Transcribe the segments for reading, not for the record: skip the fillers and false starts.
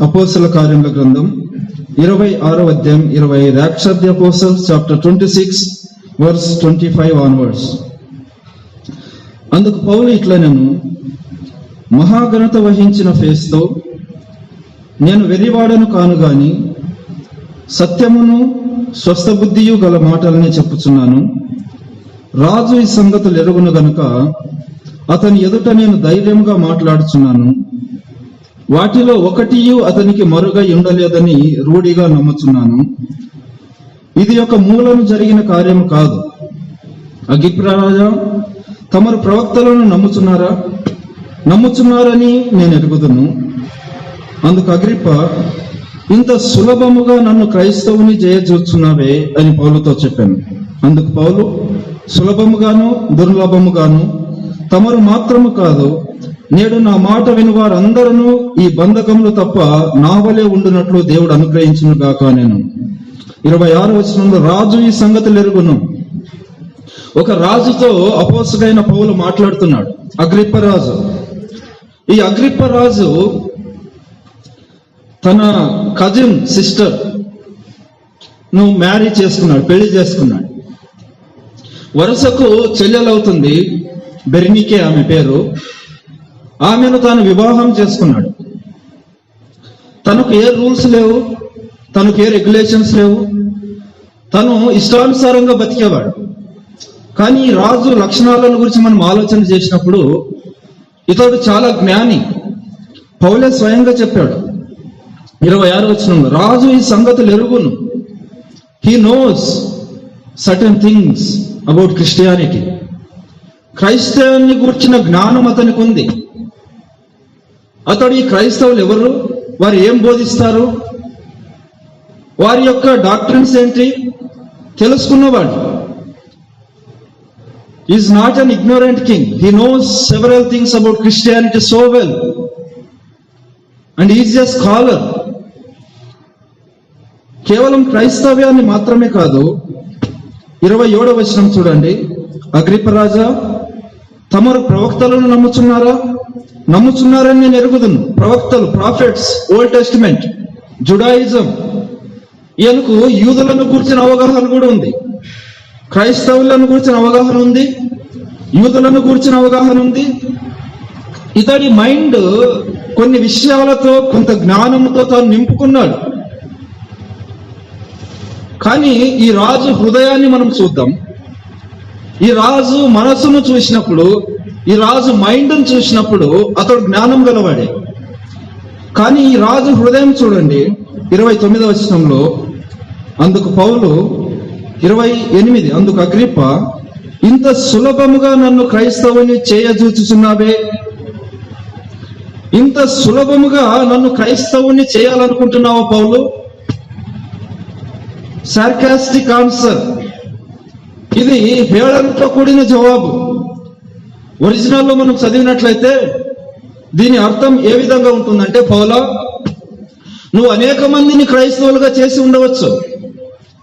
అపోస్తల కార్యముల గ్రంథం 26వ అధ్యాయం 25 Acts of the Apostles chapter 26 verse 25 onwards. అందుకు పౌలు ఇట్లనెను, మహాఘనత వహించిన ఫేస్తో నేను వెర్రివాడను కాను గాని సత్యమును స్వస్థ బుద్ధియు గల మాటలని చెప్పుచున్నాను. రాజు ఈ సంగతులు ఎరుగును గనుక అతని ఎదుట నేను ధైర్యంగా మాట్లాడుచున్నాను. వాటిలో ఒకటియు అతనికి మరుగై ఉండలేదని రూఢిగా నమ్ముచున్నాను. ఇది ఒక మూలను జరిగిన కార్యము కాదు. అగ్రిప్పరాజా, తమరు ప్రవక్తలను నమ్ముచున్నారని నేను ఎరుగుదును. అందుకు అగ్రిప్ప, ఇంత సులభముగా నన్ను క్రైస్తవుని చేయజూచున్నావే అని పౌలుతో చెప్పాను. అందుకు పౌలు, సులభముగాను దుర్లభముగాను తమరు మాత్రము కాదు, నేడు నా మాట విని వారందరూ ఈ బంధకములు తప్ప నా వలె ఉండునట్లు దేవుడు అనుగ్రహించును గాక. నేను 26వ వచనంలో రాజు ఈ సంగతులు ఎరుగును. ఒక రాజుతో అపోస్తలుడైన పౌలు మాట్లాడుతున్నాడు, అగ్రిప్ప రాజు. ఈ అగ్రిప్ప రాజు తన కజిన్ సిస్టర్ మ్యారీ చేసుకున్నాడు, పెళ్లి చేసుకున్నాడు. వరుసకు చెల్లెలవుతుంది, బెర్నికే ఆమె పేరు. ఆమెను తాను వివాహం చేసుకున్నాడు. తనకు ఏ రూల్స్ లేవు, తనకు ఏ రెగ్యులేషన్స్ లేవు, తను ఇష్టానుసారంగా బతికేవాడు. కానీ ఈ రాజు లక్షణాలను గురించి మనం ఆలోచన చేసినప్పుడు ఇతడు చాలా జ్ఞాని. పౌలే స్వయంగా చెప్పాడు 26వ వచనంలో, రాజు ఈ సంగతులు ఎరుగును. He knows certain things about Christianity. క్రైస్తవాన్ని గూర్చిన జ్ఞానం అతనికి ఉంది. అతడు ఈ క్రైస్తవులు ఎవరు, వారు ఏం బోధిస్తారు, వారి యొక్క డాక్ట్రిన్స్ ఏంటి తెలుసుకున్నవాడు. Is not an ignorant king. He knows several things about Christianity so well and is a scholar. కేవలం క్రైస్తవ్యాన్ని మాత్రమే కాదు. 27వ వచనం చూడండి. అగ్రిప్ప రాజా, తమరు ప్రవక్తలను నమ్ముచున్నారని నేను ఎరుగుదును. ప్రవక్తలు, ప్రాఫిట్స్, ఓల్డ్ టెస్టిమెంట్, జుడాయిజం, ఈయనకు యూదులను గురించిన అవగాహన కూడా ఉంది, క్రైస్తవులను గురించిన అవగాహన ఉంది, యూదులను గురించిన అవగాహన ఉంది. ఇతడి మైండ్ కొన్ని విషయాలతో, కొంత జ్ఞానంతో తాను నింపుకున్నాడు. కానీ ఈ రాజు హృదయాన్ని మనం చూద్దాం. ఈ రాజు మనసును చూసినప్పుడు, ఈ రాజు మైండ్ను చూసినప్పుడు అతడు జ్ఞానం గలవాడే. కానీ ఈ రాజు హృదయం చూడండి 29వ వచనంలో. అందుకు పౌలు 28, అందుకు అగ్రిప్ప, ఇంత సులభముగా నన్ను క్రైస్తవుని చేయజూచుచున్నావే, ఇంత సులభముగా నన్ను క్రైస్తవుని చేయాలనుకుంటున్నావా పౌలు? Sarcastic answer. ఇది హేళనతో కూడిన జవాబు. ఒరిజినల్లో మనం చదివినట్లయితే దీని అర్థం ఏ విధంగా ఉంటుందంటే, పౌలా, నువ్వు అనేక మందిని క్రైస్తవులుగా చేసి ఉండవచ్చు.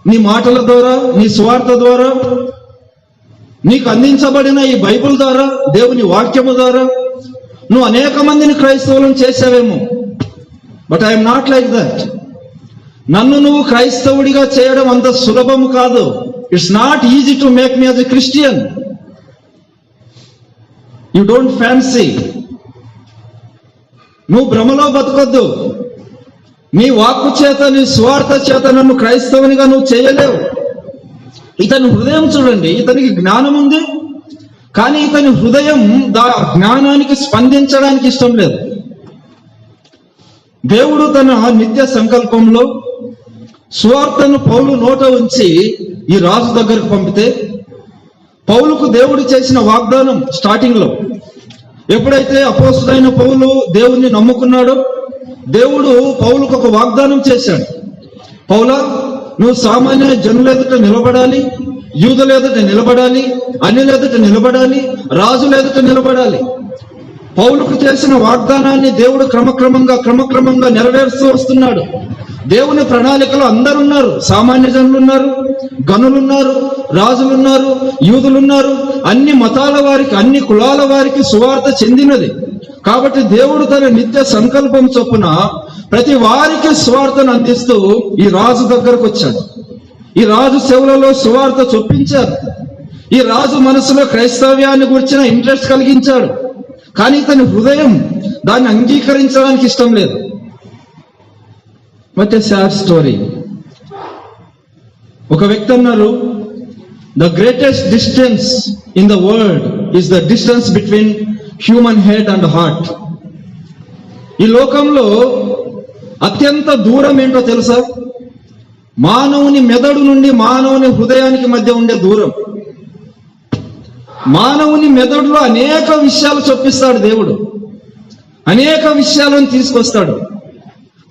నీ మాటల ద్వారా, నీ సువార్త ద్వారా, నీకు అందించబడిన ఈ బైబిల్ ద్వారా, దేవుని వాక్యము ద్వారా నువ్వు అనేక మందిని క్రైస్తవులను చేసావేమో. But I'm not like that. నన్ను నువ్వు క్రైస్తవుడిగా చేయడం అంత సులభము కాదు. It's not easy to make me as a Christian. You don't fancy. నువ్వు భ్రమలో బతకొద్దు. నీ వాక్కు చేత, నీ స్వార్థ చేత నన్ను క్రైస్తవునిగా నువ్వు చేయలేవు. ఇతని హృదయం చూడండి. ఇతనికి జ్ఞానం ఉంది, కానీ ఇతని హృదయం జ్ఞానానికి స్పందించడానికి ఇష్టం లేదు. దేవుడు తన నిత్య సంకల్పంలో సువార్తను పౌలు నోట ఉంచి ఈ రాజు దగ్గరకు పంపితే, పౌలుకు దేవుడు చేసిన వాగ్దానం స్టార్టింగ్ లో, ఎప్పుడైతే అపోస్తలుడైన పౌలు దేవుణ్ణి నమ్ముకున్నాడో, దేవుడు పౌలుకు ఒక వాగ్దానం చేశాడు. పౌలా, నువ్వు సామాన్య జనుల ఎదుట నిలబడాలి, యూదుల ఎదుట నిలబడాలి, అన్యుల ఎదుట నిలబడాలి, రాజుల ఎదుట నిలబడాలి. పౌలుకు చేసిన వాగ్దానాన్ని దేవుడు క్రమక్రమంగా నెరవేరుస్తూ వస్తున్నాడు. దేవుని ప్రణాళికలో అందరున్నారు. సామాన్య జనులున్నారు, గనులున్నారు, రాజులున్నారు, యూదులున్నారు. అన్ని మతాల వారికి, అన్ని కులాల వారికి సువార్త చెందినది. కాబట్టి దేవుడు తన నిత్య సంకల్పం చొప్పున ప్రతి వారికి సువార్తను అందిస్తూ ఈ రాజు దగ్గరకు వచ్చాడు. ఈ రాజు సేవలలో సువార్త చొప్పించారు. ఈ రాజు మనసులో క్రైస్తవ్యాన్ని గురించిన ఇంట్రెస్ట్ కలిగించాడు. కానీ తన హృదయం దాన్ని అంగీకరించడానికి ఇష్టం లేదు. What a sad story. ఒక వ్యక్తి అన్నారు, the greatest distance in the world is the distance between human head and heart. ఈ లోకంలో అత్యంత దూరం ఏంటో తెలుసా? మానవుని మెదడు నుండి మానవుని హృదయానికి మధ్య ఉండే దూరం. మానవుని మెదడులో అనేక విషయాలు చొప్పిస్తాడు దేవుడు, అనేక విషయాలను తీసుకొస్తాడు.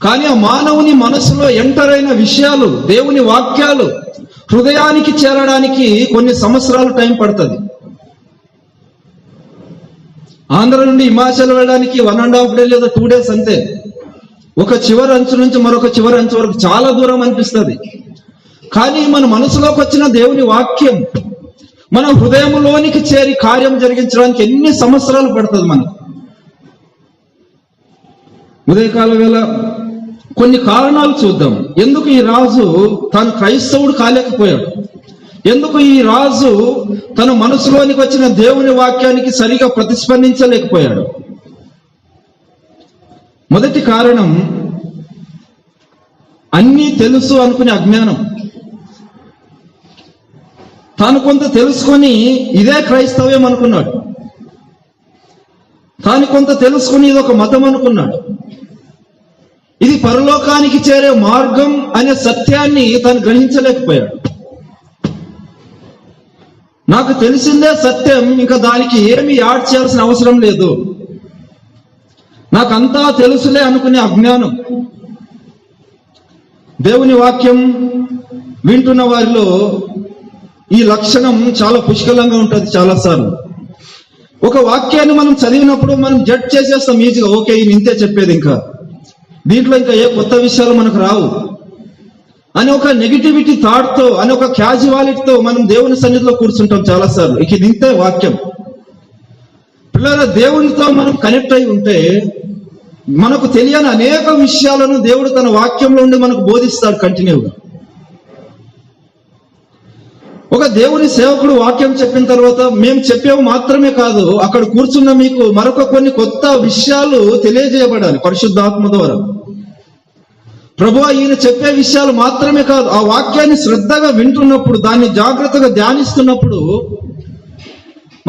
కానీ ఆ మానవుని మనసులో ఎంటర్ అయిన విషయాలు, దేవుని వాక్యాలు హృదయానికి చేరడానికి కొన్ని సంవత్సరాలు టైం పడుతుంది. ఆంధ్ర నుండి హిమాచల్ వెళ్ళడానికి 1.5 డే లేదా 2 days అంతే. ఒక చివరి అంచు నుంచి మరొక చివరి అంచు వరకు చాలా దూరం అనిపిస్తుంది. కానీ మన మనసులోకి వచ్చిన దేవుని వాక్యం మన హృదయంలోనికి చేరి కార్యం జరిగించడానికి ఎన్ని సంవత్సరాలు పడుతుంది మనకు. ఉదయకాల వేళ కొన్ని కారణాలు చూద్దాం. ఎందుకు ఈ రాజు తాను క్రైస్తవుడు కాలేకపోయాడు? ఎందుకు ఈ రాజు తన మనసులోనికి వచ్చిన దేవుని వాక్యానికి సరిగా ప్రతిస్పందించలేకపోయాడు? మొదటి కారణం, అన్నీ తెలుసు అనుకునే అజ్ఞానం. తాను కొంత తెలుసుకొని ఇదే క్రైస్తవ్యం అనుకున్నాడు. తాను కొంత తెలుసుకుని ఇది ఒక మతం అనుకున్నాడు. ఇది పరలోకానికి చేరే మార్గం అనే సత్యాన్ని తాను గ్రహించలేకపోయాడు. నాకు తెలిసిందే సత్యం, ఇంకా దానికి ఏమి యాడ్ చేయాల్సిన అవసరం లేదు, నాకంతా తెలుసులే అనుకునే అజ్ఞానం. దేవుని వాక్యం వింటున్న వారిలో ఈ లక్షణం చాలా పుష్కలంగా ఉంటుంది. చాలాసార్లు ఒక వాక్యాన్ని మనం చదివినప్పుడు మనం జడ్జ్ చేసేస్తాం ఈజీగా. ఓకే, ఈయన ఇంతే చెప్పేది, ఇంకా దీంట్లో ఇంకా ఏ కొత్త విషయాలు మనకు రావు అని ఒక నెగిటివిటీ థాట్తో, అని ఒక క్యాజువాలిటీతో మనం దేవుని సన్నిధిలో కూర్చుంటాం చాలాసార్లు. ఇక ఇది ఇంతే వాక్యం. పిల్లల, దేవునితో మనం కనెక్ట్ అయి ఉంటే మనకు తెలియని అనేక విషయాలను దేవుడు తన వాక్యంలో ఉండి మనకు బోధిస్తాడు కంటిన్యూగా. ఒక దేవుని సేవకుడు వాక్యం చెప్పిన తర్వాత మేము చెప్పేవి మాత్రమే కాదు, అక్కడ కూర్చున్న మీకు మరొక కొన్ని కొత్త విషయాలు తెలియజేయబడాలి పరిశుద్ధాత్మ ద్వారా. ప్రభువా, ఈయన చెప్పే విషయాలు మాత్రమే కాదు, ఆ వాక్యాన్ని శ్రద్ధగా వింటున్నప్పుడు, దాన్ని జాగ్రత్తగా ధ్యానిస్తున్నప్పుడు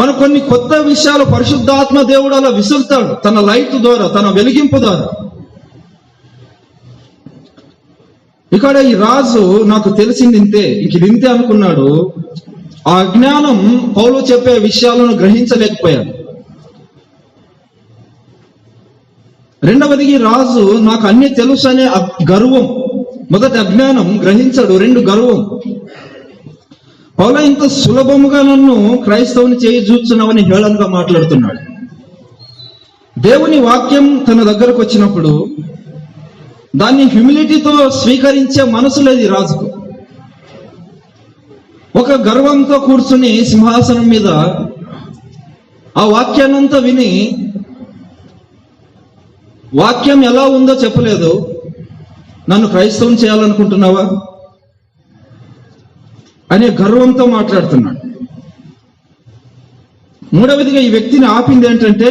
మనకు కొన్ని కొత్త విషయాలు పరిశుద్ధాత్మ దేవుడు అలా విసురుతాడు తన లైట్ ద్వారా, తన వెలిగింపు ద్వారా. ఇక్కడ ఈ రాజు నాకు తెలిసింది ఇంతే, ఇంక ఇది ఇంతే అనుకున్నాడు. ఆ అజ్ఞానం పౌలు చెప్పే విషయాలను గ్రహించలేకపోయాడు. రెండవది, ఈ రాజు నాకు అన్ని తెలుసు అనే గర్వం. మొదటి అజ్ఞానం గ్రహించాడు, 2 గర్వం. పౌలు ఇంత సులభముగా నన్ను క్రైస్తవుని చేయి చూస్తున్నామని హేళనగా మాట్లాడుతున్నాడు. దేవుని వాక్యం తన దగ్గరకు వచ్చినప్పుడు దాన్ని హ్యూమిలిటీతో స్వీకరించే మనసు లేదు ఈ రాజుకు. ఒక గర్వంతో కూర్చుని సింహాసనం మీద ఆ వాక్యాన్నంతా విని, వాక్యం ఎలా ఉందో చెప్పలేదు, నన్ను క్రైస్తవం చేయాలనుకుంటున్నావా అనే గర్వంతో మాట్లాడుతున్నాడు. మూడవదిగా ఈ వ్యక్తిని ఆపింది ఏంటంటే,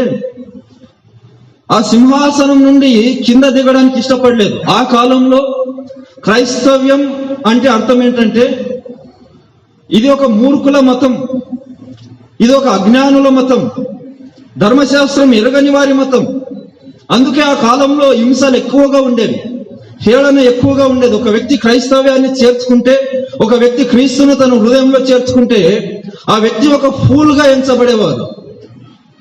ఆ సింహాసనం నుండి కింద దిగడానికి ఇష్టపడలేదు. ఆ కాలంలో క్రైస్తవ్యం అంటే అర్థం ఏంటంటే, ఇది ఒక మూర్ఖుల మతం, ఇది ఒక అజ్ఞానుల మతం, ధర్మశాస్త్రం ఎరగని వారి మతం. అందుకే ఆ కాలంలో హింసలు ఎక్కువగా ఉండేవి, హేళన ఎక్కువగా ఉండేది. ఒక వ్యక్తి క్రైస్తవ్యాన్ని చేర్చుకుంటే, ఒక వ్యక్తి క్రీస్తును తన హృదయంలో చేర్చుకుంటే, ఆ వ్యక్తి ఒక ఫూల్గా ఎంచబడేవారు.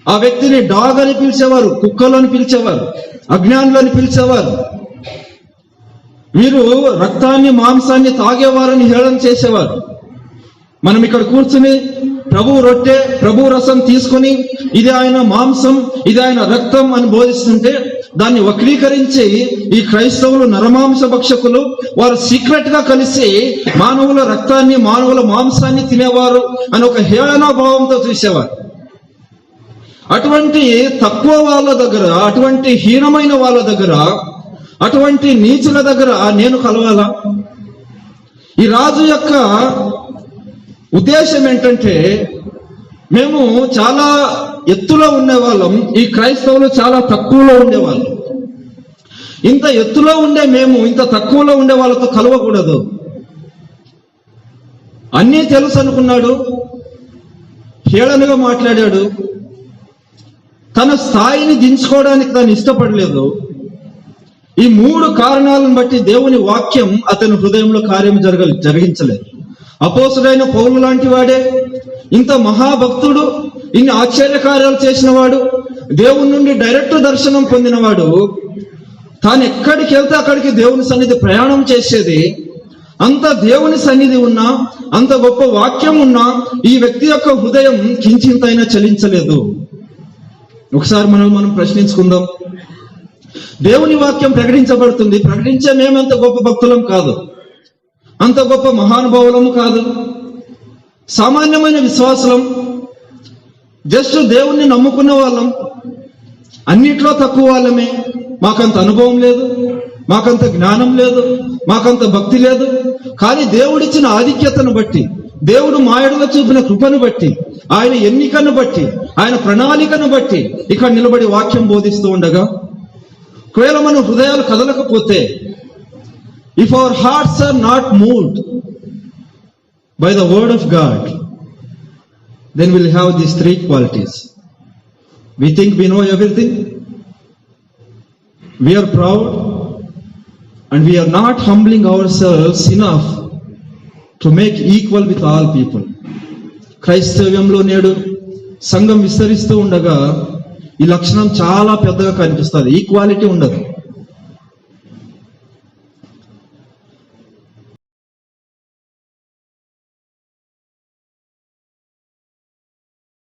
ఆ వ్యక్తిని డాగ్ అని పిలిచేవారు, కుక్కలు అని పిలిచేవారు, అజ్ఞానులు అని పిలిచేవారు. వీరు రక్తాన్ని మాంసాన్ని తాగేవారని హేళన చేసేవారు. మనం ఇక్కడ కూర్చుని ప్రభు రొట్టె, ప్రభు రసం తీసుకుని ఇది ఆయన మాంసం, ఇది ఆయన రక్తం అని బోధిస్తుంటే, దాన్ని వక్రీకరించి ఈ క్రైస్తవులు నరమాంస భక్షకులు, వారు సీక్రెట్ గా కలిసి మానవుల రక్తాన్ని, మానవుల మాంసాన్ని తినేవారు అని ఒక హేళనా భావంతో చూసేవారు. అటువంటి తక్కువ వాళ్ళ దగ్గర, అటువంటి హీనమైన వాళ్ళ దగ్గర, అటువంటి నీచుల దగ్గర నేను కలవాలా? ఈ రాజు యొక్క ఉద్దేశం ఏంటంటే, మేము చాలా ఎత్తులో ఉండేవాళ్ళం, ఈ క్రైస్తవులు చాలా తక్కువలో ఉండేవాళ్ళం. ఇంత ఎత్తులో ఉండే మేము ఇంత తక్కువలో ఉండే వాళ్ళతో కలవకూడదు. అన్నీ తెలుసు అనుకున్నాడు, హేళనగా మాట్లాడాడు, తన స్థాయిని దించుకోవడానికి తాను ఇష్టపడలేదు. ఈ 3 కారణాలను బట్టి దేవుని వాక్యం అతని హృదయంలో కార్యం జరిగించలేదు. అపోస్తుడైన పౌలు లాంటి వాడే, ఇంత మహాభక్తుడు, ఇన్ని ఆశ్చర్యకార్యాలు చేసిన వాడు, దేవుని నుండి డైరెక్ట్ దర్శనం పొందినవాడు, తాను ఎక్కడికి వెళ్తే అక్కడికి దేవుని సన్నిధి ప్రయాణం చేసేది, అంత దేవుని సన్నిధి ఉన్నా, అంత గొప్ప వాక్యం ఉన్నా ఈ వ్యక్తి యొక్క హృదయం కించింతైనా చలించలేదు. ఒకసారి మనం ప్రశ్నించుకుందాం. దేవుని వాక్యం ప్రకటించబడుతుంది, ప్రకటించే మేమంత గొప్ప భక్తులం కాదు, అంత గొప్ప మహానుభావులము కాదు, సామాన్యమైన విశ్వాసులం, జస్ట్ దేవుణ్ణి నమ్ముకున్న వాళ్ళం, అన్నిట్లో తక్కువ వాళ్ళమే. మాకంత అనుభవం లేదు, మాకంత జ్ఞానం లేదు, మాకంత భక్తి లేదు. కానీ దేవుడిచ్చిన ఆధిక్యతను బట్టి, దేవుడు మాయడుగా చూపిన కృపను బట్టి, ఆయన ఎన్నికను బట్టి, ఆయన ప్రణాళికను బట్టి ఇక్కడ నిలబడి వాక్యం బోధిస్తూ ఉండగా, ఒకవేళ మన హృదయాలు కదలకపోతే, if our hearts are not moved by the word of God, then we'll have these 3 qualities. We think we know everything, we are proud, and we are not humbling ourselves enough to make equal with all people. క్రైస్తవ్యంలో నేడు సంఘం విస్తరిస్తూ ఉండగా ఈ లక్షణం చాలా పెద్దగా కనిపిస్తుంది. Equality ఉండదు.